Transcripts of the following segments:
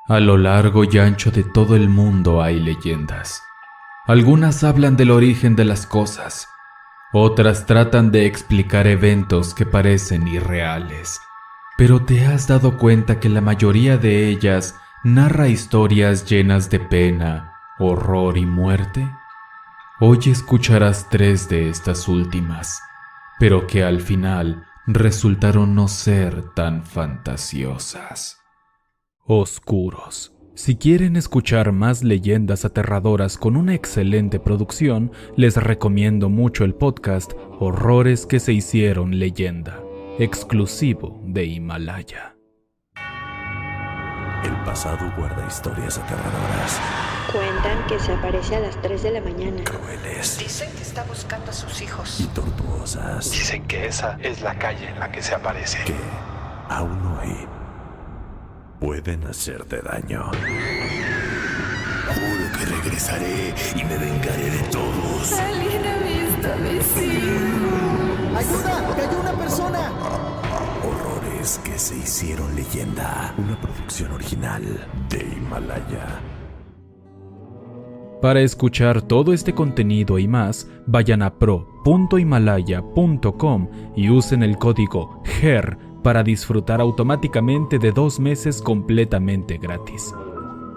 A lo largo y ancho de todo el mundo hay leyendas. Algunas hablan del origen de las cosas, otras tratan de explicar eventos que parecen irreales. Pero ¿te has dado cuenta que la mayoría de ellas narra historias llenas de pena, horror y muerte? Hoy escucharás 3 de estas últimas, pero que al final resultaron no ser tan fantasiosas. Oscuros. Si quieren escuchar más leyendas aterradoras con una excelente producción, les recomiendo mucho el podcast Horrores que se hicieron leyenda, exclusivo de Himalaya. El pasado guarda historias aterradoras. Cuentan que se aparece a las 3 de la mañana. Crueles. Dicen que está buscando a sus hijos. Y tortuosas. Dicen que esa es la calle en la que se aparece. Que aún hoy pueden hacerte daño. Juro que regresaré y me vengaré de todos. Alguien ha visto a mis hijos. ¡Ayuda! ¡Cayó una persona! Horrores que se hicieron leyenda. Una producción original de Himalaya. Para escuchar todo este contenido y más, vayan a pro.himalaya.com y usen el código HER para disfrutar automáticamente de 2 meses completamente gratis.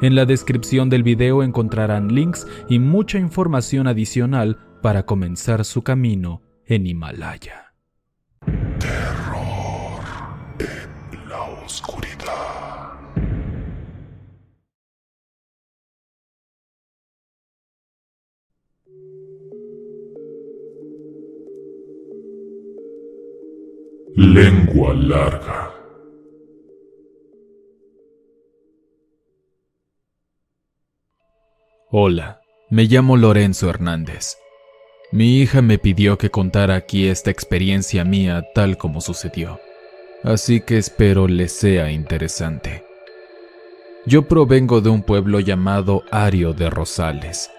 En la descripción del video encontrarán links y mucha información adicional para comenzar su camino en Himalaya. Terror en la oscuridad. Lengua larga. Hola, me llamo Lorenzo Hernández. Mi hija me pidió que contara aquí esta experiencia mía tal como sucedió, así que espero les sea interesante. Yo provengo de un pueblo llamado Ario de Rosales.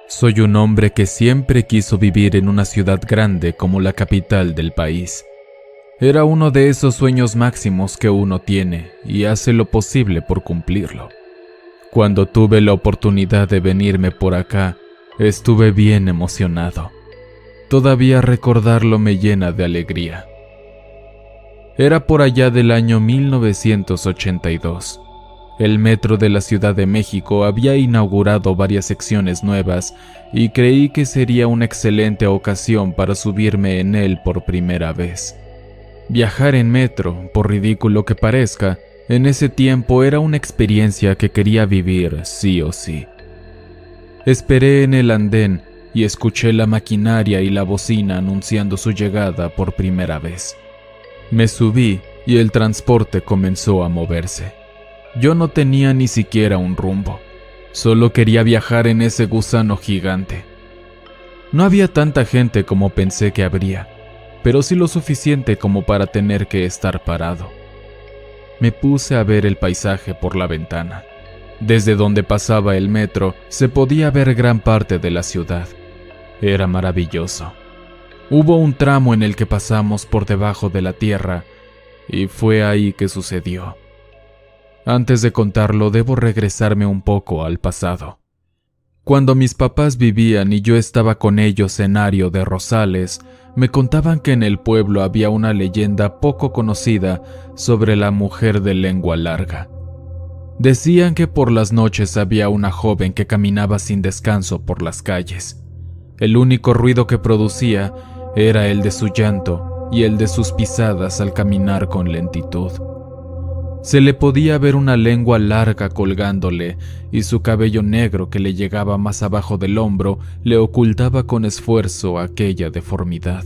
Soy un hombre que siempre quiso vivir en una ciudad grande como la capital del país. Era uno de esos sueños máximos que uno tiene y hace lo posible por cumplirlo. Cuando tuve la oportunidad de venirme por acá, estuve bien emocionado. Todavía recordarlo me llena de alegría. Era por allá del año 1982. El metro de la Ciudad de México había inaugurado varias secciones nuevas y creí que sería una excelente ocasión para subirme en él por primera vez. Viajar en metro, por ridículo que parezca, en ese tiempo era una experiencia que quería vivir sí o sí. Esperé en el andén y escuché la maquinaria y la bocina anunciando su llegada por primera vez. Me subí y el transporte comenzó a moverse. Yo no tenía ni siquiera un rumbo, solo quería viajar en ese gusano gigante. No había tanta gente como pensé que habría, pero sí lo suficiente como para tener que estar parado. Me puse a ver el paisaje por la ventana. Desde donde pasaba el metro se podía ver gran parte de la ciudad. Era maravilloso. Hubo un tramo en el que pasamos por debajo de la tierra y fue ahí que sucedió. Antes de contarlo, debo regresarme un poco al pasado. Cuando mis papás vivían y yo estaba con ellos en Ario de Rosales, me contaban que en el pueblo había una leyenda poco conocida sobre la mujer de lengua larga. Decían que por las noches había una joven que caminaba sin descanso por las calles. El único ruido que producía era el de su llanto y el de sus pisadas al caminar con lentitud. Se le podía ver una lengua larga colgándole y su cabello negro que le llegaba más abajo del hombro le ocultaba con esfuerzo aquella deformidad.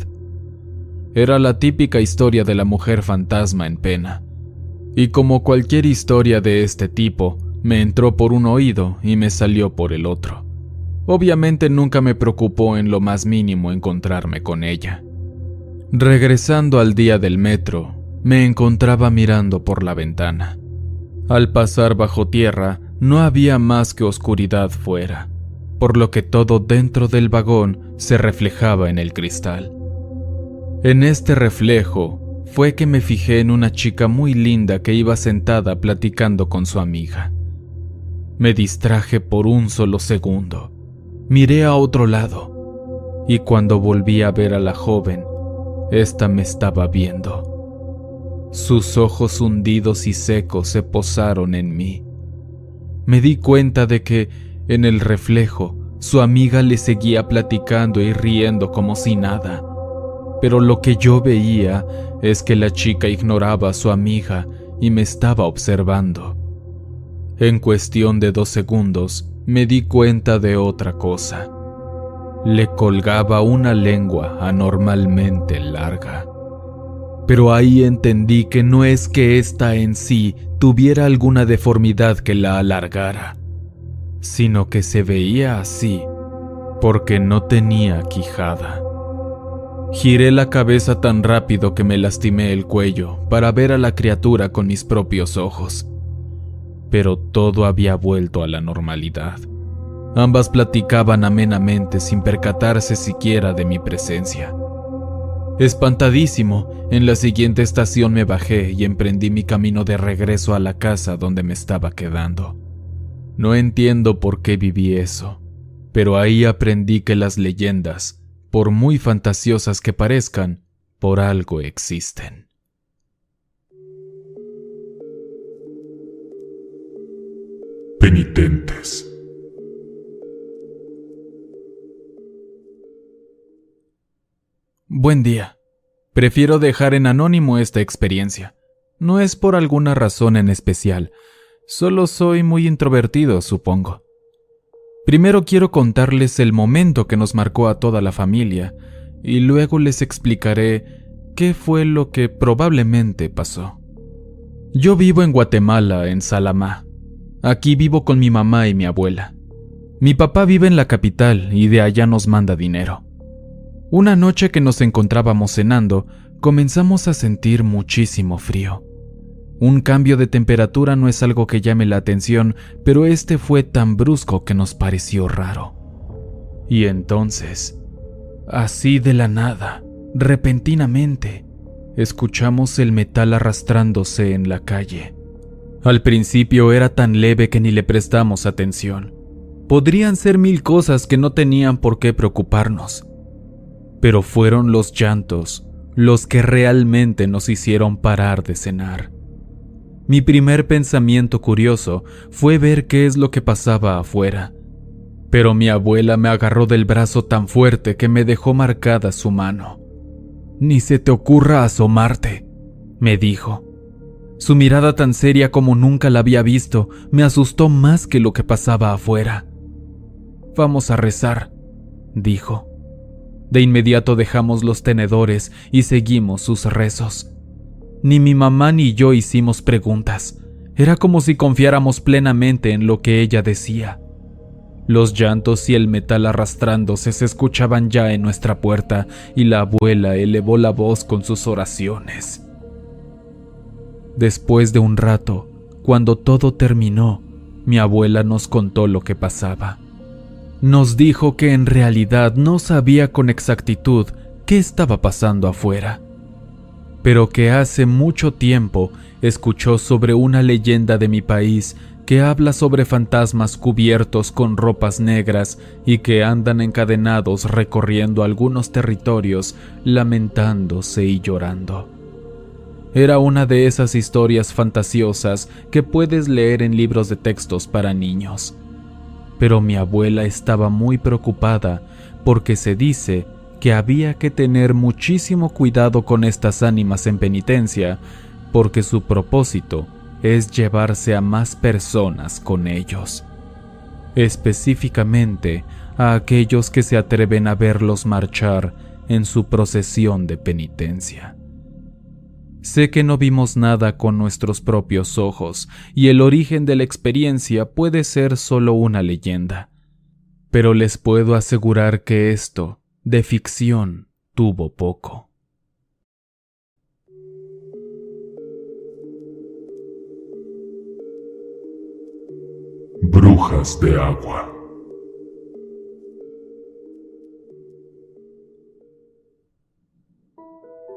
Era la típica historia de la mujer fantasma en pena. Y como cualquier historia de este tipo, me entró por un oído y me salió por el otro. Obviamente nunca me preocupó en lo más mínimo encontrarme con ella. Regresando al día del metro, me encontraba mirando por la ventana. Al pasar bajo tierra, no había más que oscuridad fuera, por lo que todo dentro del vagón se reflejaba en el cristal. En este reflejo fue que me fijé en una chica muy linda que iba sentada platicando con su amiga. Me distraje por un solo segundo. Miré a otro lado, y cuando volví a ver a la joven, ésta me estaba viendo. Sus ojos hundidos y secos se posaron en mí. Me di cuenta de que, en el reflejo, su amiga le seguía platicando y riendo como si nada. Pero lo que yo veía es que la chica ignoraba a su amiga y me estaba observando. En cuestión de 2 segundos, me di cuenta de otra cosa. Le colgaba una lengua anormalmente larga. Pero ahí entendí que no es que ésta en sí tuviera alguna deformidad que la alargara, sino que se veía así porque no tenía quijada. Giré la cabeza tan rápido que me lastimé el cuello para ver a la criatura con mis propios ojos. Pero todo había vuelto a la normalidad. Ambas platicaban amenamente sin percatarse siquiera de mi presencia. Espantadísimo, en la siguiente estación me bajé y emprendí mi camino de regreso a la casa donde me estaba quedando. No entiendo por qué viví eso, pero ahí aprendí que las leyendas, por muy fantasiosas que parezcan, por algo existen. Penitentes. Buen día. Prefiero dejar en anónimo esta experiencia. No es por alguna razón en especial, solo soy muy introvertido, supongo. Primero quiero contarles el momento que nos marcó a toda la familia, y luego les explicaré qué fue lo que probablemente pasó. Yo vivo en Guatemala, en Salamá. Aquí vivo con mi mamá y mi abuela. Mi papá vive en la capital y de allá nos manda dinero. Una noche que nos encontrábamos cenando, comenzamos a sentir muchísimo frío. Un cambio de temperatura no es algo que llame la atención, pero este fue tan brusco que nos pareció raro. Y entonces, así de la nada, repentinamente, escuchamos el metal arrastrándose en la calle. Al principio era tan leve que ni le prestamos atención. Podrían ser 1000 cosas que no tenían por qué preocuparnos. Pero fueron los llantos los que realmente nos hicieron parar de cenar. Mi primer pensamiento curioso fue ver qué es lo que pasaba afuera, pero mi abuela me agarró del brazo tan fuerte que me dejó marcada su mano. «Ni se te ocurra asomarte», me dijo. Su mirada tan seria como nunca la había visto me asustó más que lo que pasaba afuera. «Vamos a rezar», dijo. De inmediato dejamos los tenedores y seguimos sus rezos. Ni mi mamá ni yo hicimos preguntas. Era como si confiáramos plenamente en lo que ella decía. Los llantos y el metal arrastrándose se escuchaban ya en nuestra puerta y la abuela elevó la voz con sus oraciones. Después de un rato, cuando todo terminó, mi abuela nos contó lo que pasaba. Nos dijo que en realidad no sabía con exactitud qué estaba pasando afuera, pero que hace mucho tiempo escuchó sobre una leyenda de mi país que habla sobre fantasmas cubiertos con ropas negras y que andan encadenados recorriendo algunos territorios lamentándose y llorando. Era una de esas historias fantasiosas que puedes leer en libros de textos para niños. Pero mi abuela estaba muy preocupada porque se dice que había que tener muchísimo cuidado con estas ánimas en penitencia, porque su propósito es llevarse a más personas con ellos, específicamente a aquellos que se atreven a verlos marchar en su procesión de penitencia. Sé que no vimos nada con nuestros propios ojos y el origen de la experiencia puede ser solo una leyenda, pero les puedo asegurar que esto, de ficción, tuvo poco. Brujas de agua.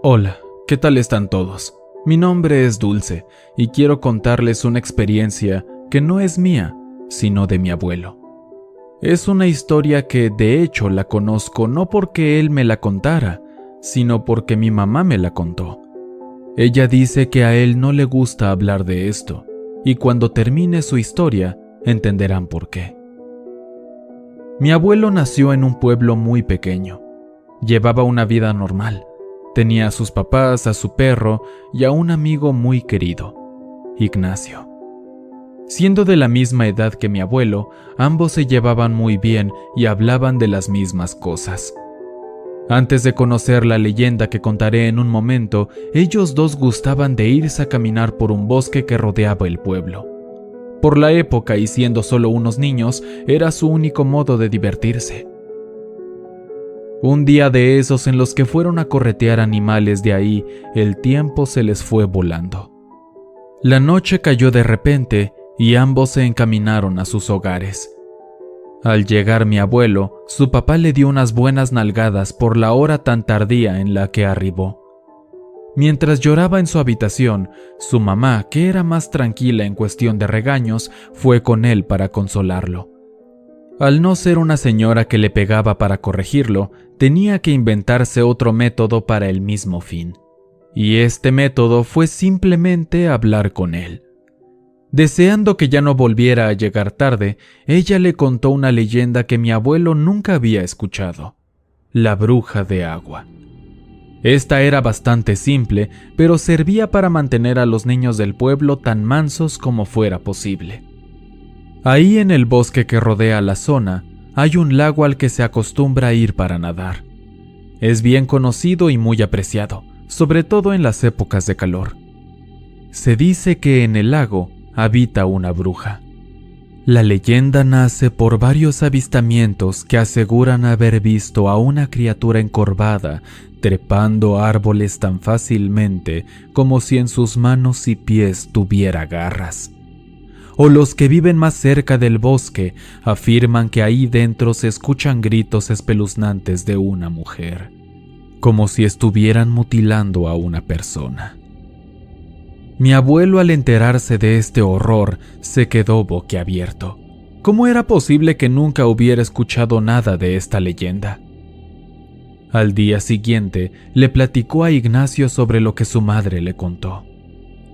Hola, ¿qué tal están todos? Mi nombre es Dulce y quiero contarles una experiencia que no es mía, sino de mi abuelo. Es una historia que de hecho la conozco no porque él me la contara, sino porque mi mamá me la contó. Ella dice que a él no le gusta hablar de esto, y cuando termine su historia, entenderán por qué. Mi abuelo nació en un pueblo muy pequeño. Llevaba una vida normal. Tenía a sus papás, a su perro y a un amigo muy querido, Ignacio. Siendo de la misma edad que mi abuelo, ambos se llevaban muy bien y hablaban de las mismas cosas. Antes de conocer la leyenda que contaré en un momento, ellos dos gustaban de irse a caminar por un bosque que rodeaba el pueblo. Por la época y siendo solo unos niños, era su único modo de divertirse. Un día de esos en los que fueron a corretear animales de ahí, el tiempo se les fue volando. La noche cayó de repente y ambos se encaminaron a sus hogares. Al llegar mi abuelo, su papá le dio unas buenas nalgadas por la hora tan tardía en la que arribó. Mientras lloraba en su habitación, su mamá, que era más tranquila en cuestión de regaños, fue con él para consolarlo. Al no ser una señora que le pegaba para corregirlo, tenía que inventarse otro método para el mismo fin. Y este método fue simplemente hablar con él. Deseando que ya no volviera a llegar tarde, ella le contó una leyenda que mi abuelo nunca había escuchado: la bruja de agua. Esta era bastante simple, pero servía para mantener a los niños del pueblo tan mansos como fuera posible. Ahí en el bosque que rodea la zona, hay un lago al que se acostumbra a ir para nadar. Es bien conocido y muy apreciado, sobre todo en las épocas de calor. Se dice que en el lago habita una bruja. La leyenda nace por varios avistamientos que aseguran haber visto a una criatura encorvada trepando árboles tan fácilmente como si en sus manos y pies tuviera garras. O los que viven más cerca del bosque afirman que ahí dentro se escuchan gritos espeluznantes de una mujer, como si estuvieran mutilando a una persona. Mi abuelo, al enterarse de este horror, se quedó boquiabierto. ¿Cómo era posible que nunca hubiera escuchado nada de esta leyenda? Al día siguiente, le platicó a Ignacio sobre lo que su madre le contó.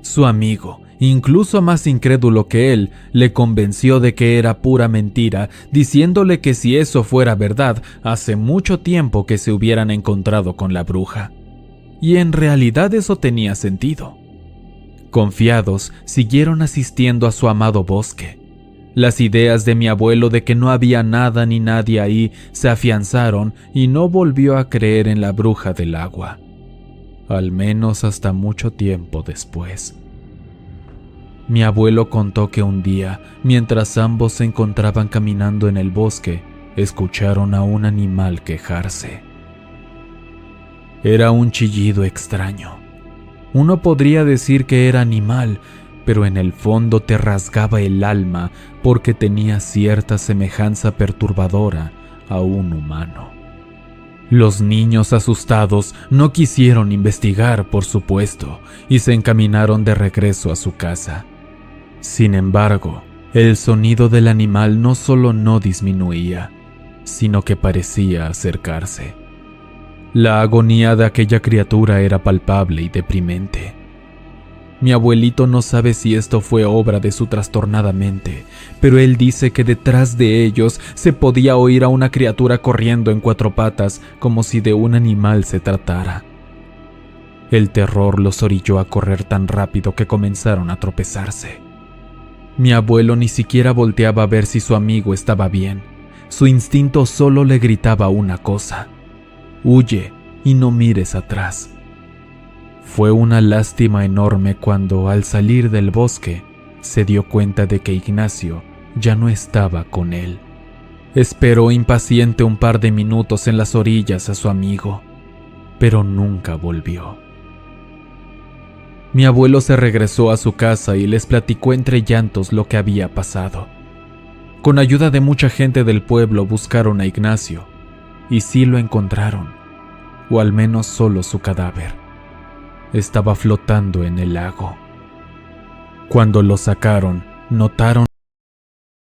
Su amigo, incluso más incrédulo que él, le convenció de que era pura mentira, diciéndole que si eso fuera verdad, hace mucho tiempo que se hubieran encontrado con la bruja. Y en realidad eso tenía sentido. Confiados, siguieron asistiendo a su amado bosque. Las ideas de mi abuelo de que no había nada ni nadie ahí se afianzaron y no volvió a creer en la bruja del agua. Al menos hasta mucho tiempo después. Mi abuelo contó que un día, mientras ambos se encontraban caminando en el bosque, escucharon a un animal quejarse. Era un chillido extraño. Uno podría decir que era animal, pero en el fondo te rasgaba el alma porque tenía cierta semejanza perturbadora a un humano. Los niños asustados no quisieron investigar, por supuesto, y se encaminaron de regreso a su casa. Sin embargo, el sonido del animal no solo no disminuía, sino que parecía acercarse. La agonía de aquella criatura era palpable y deprimente. Mi abuelito no sabe si esto fue obra de su trastornada mente, pero él dice que detrás de ellos se podía oír a una criatura corriendo en cuatro patas como si de un animal se tratara. El terror los orilló a correr tan rápido que comenzaron a tropezarse. Mi abuelo ni siquiera volteaba a ver si su amigo estaba bien. Su instinto solo le gritaba una cosa: huye y no mires atrás. Fue una lástima enorme cuando, al salir del bosque, se dio cuenta de que Ignacio ya no estaba con él. Esperó impaciente un par de minutos en las orillas a su amigo, pero nunca volvió. Mi abuelo se regresó a su casa y les platicó entre llantos lo que había pasado. Con ayuda de mucha gente del pueblo buscaron a Ignacio, y sí lo encontraron, o al menos solo su cadáver. Estaba flotando en el lago. Cuando lo sacaron, notaron